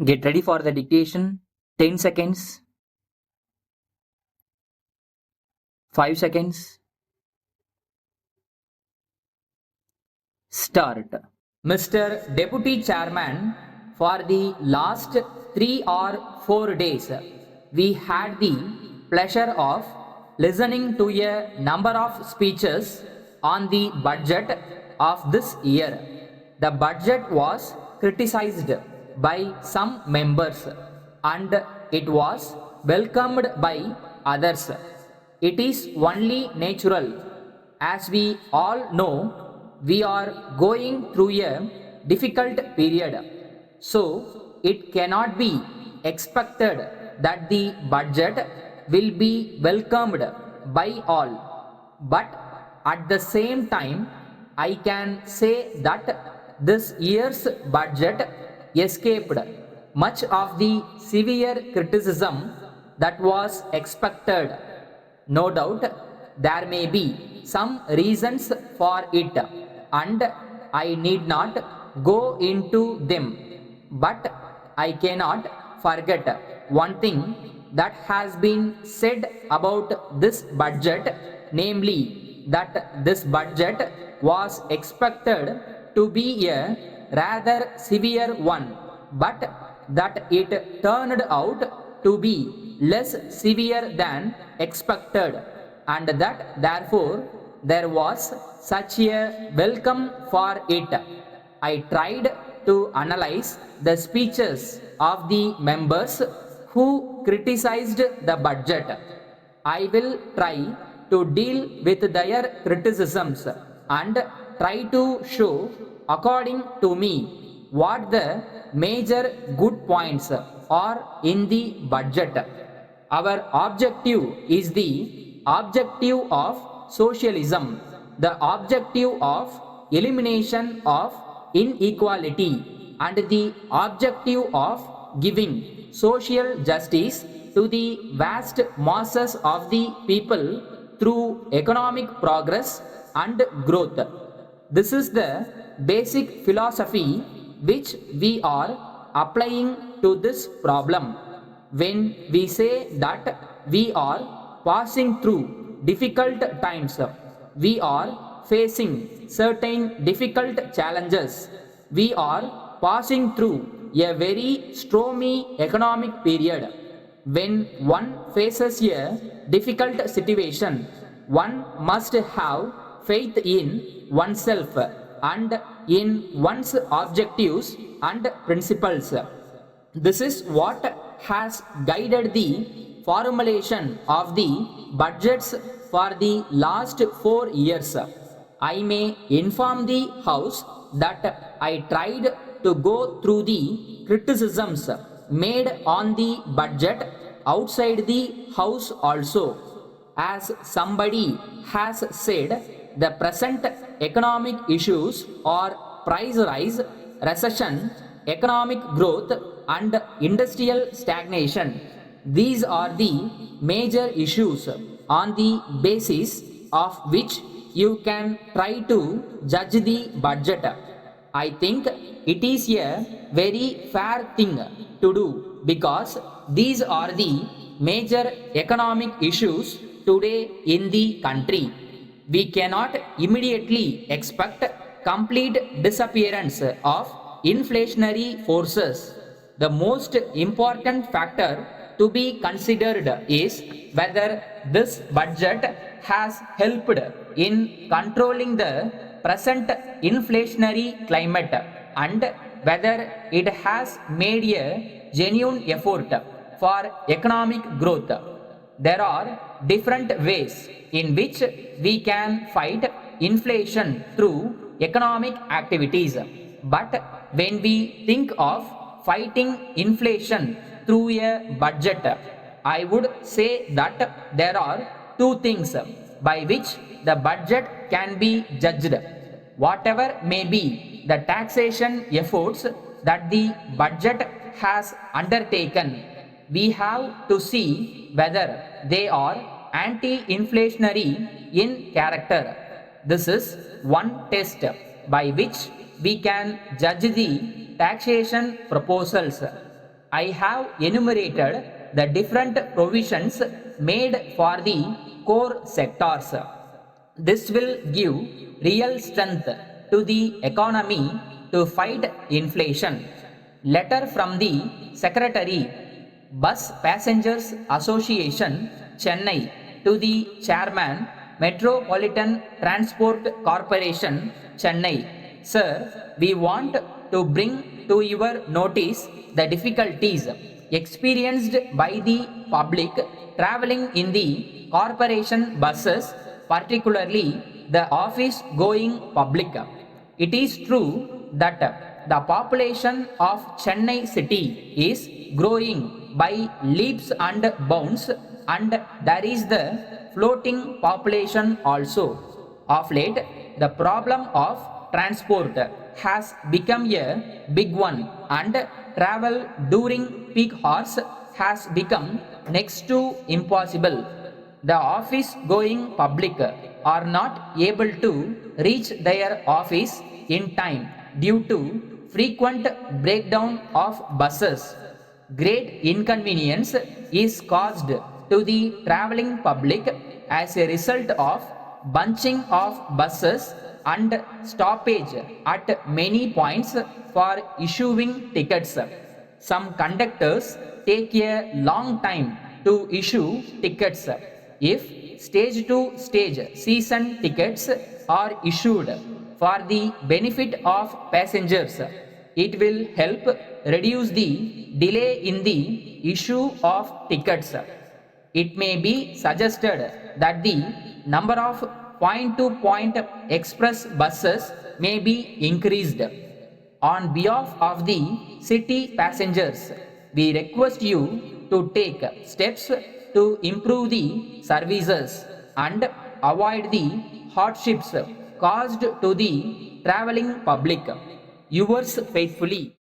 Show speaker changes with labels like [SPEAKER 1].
[SPEAKER 1] Get ready for the dictation. 10 seconds. 5 seconds. Start. Mr. Deputy Chairman, for the last 3 or 4 days, we had the pleasure of listening to a number of speeches on the budget of this year. The budget was criticized by some members and it was welcomed by others. It is only natural. As we all know, we are going through a difficult period. So, it cannot be expected that the budget will be welcomed by all. But at the same time, I can say that this year's budget escaped much of the severe criticism that was expected. No doubt there may be some reasons for it, and I need not go into them. But I cannot forget one thing that has been said about this budget, namely that this budget was expected to be a rather severe one, but that it turned out to be less severe than expected, and that therefore there was such a welcome for it. I tried to analyze the speeches of the members who criticized the budget. I will try to deal with their criticisms and try to show, according to me, what the major good points are in the budget. Our objective is the objective of socialism, the objective of elimination of inequality, and the objective of giving social justice to the vast masses of the people through economic progress and growth. This is the basic philosophy which we are applying to this problem. When we say that we are passing through difficult times, we are facing certain difficult challenges. We are passing through a very stormy economic period. When one faces a difficult situation, one must have faith in oneself and in one's objectives and principles. This is what has guided the formulation of the budgets for the last 4 years. I may inform the House that I tried to go through the criticisms made on the budget outside the House also. As somebody has said, the present economic issues are price rise, recession, economic growth, and industrial stagnation. These are the major issues on the basis of which you can try to judge the budget. I think it is a very fair thing to do because these are the major economic issues today in the country. We cannot immediately expect complete disappearance of inflationary forces. The most important factor to be considered is whether this budget has helped in controlling the present inflationary climate and whether it has made a genuine effort for economic growth. There are different ways in which we can fight inflation through economic activities. But when we think of fighting inflation through a budget, I would say that there are two things by which the budget can be judged. Whatever may be the taxation efforts that the budget has undertaken, we have to see whether they are anti-inflationary in character. This is one test by which we can judge the taxation proposals. I have enumerated the different provisions made for the core sectors. This will give real strength to the economy to fight inflation. Letter from the Secretary, Bus Passengers Association, Chennai, to the Chairman, Metropolitan Transport Corporation, Chennai. Sir, we want to bring to your notice the difficulties experienced by the public traveling in the corporation buses, particularly the office going public. It is true that the population of Chennai city is growing by leaps and bounds, and there is the floating population also. Of late, the problem of transport has become a big one, and travel during peak hours has become next to impossible. The office going public are not able to reach their office in time due to frequent breakdown of buses. Great inconvenience is caused to the traveling public as a result of bunching of buses and stoppage at many points for issuing tickets. Some conductors take a long time to issue tickets. If stage to stage season tickets are issued for the benefit of passengers, it will help reduce the delay in the issue of tickets. It may be suggested that the number of point to point express buses may be increased. On behalf of the city passengers, we request you to take steps to improve the services and avoid the hardships caused to the traveling public. Yours faithfully.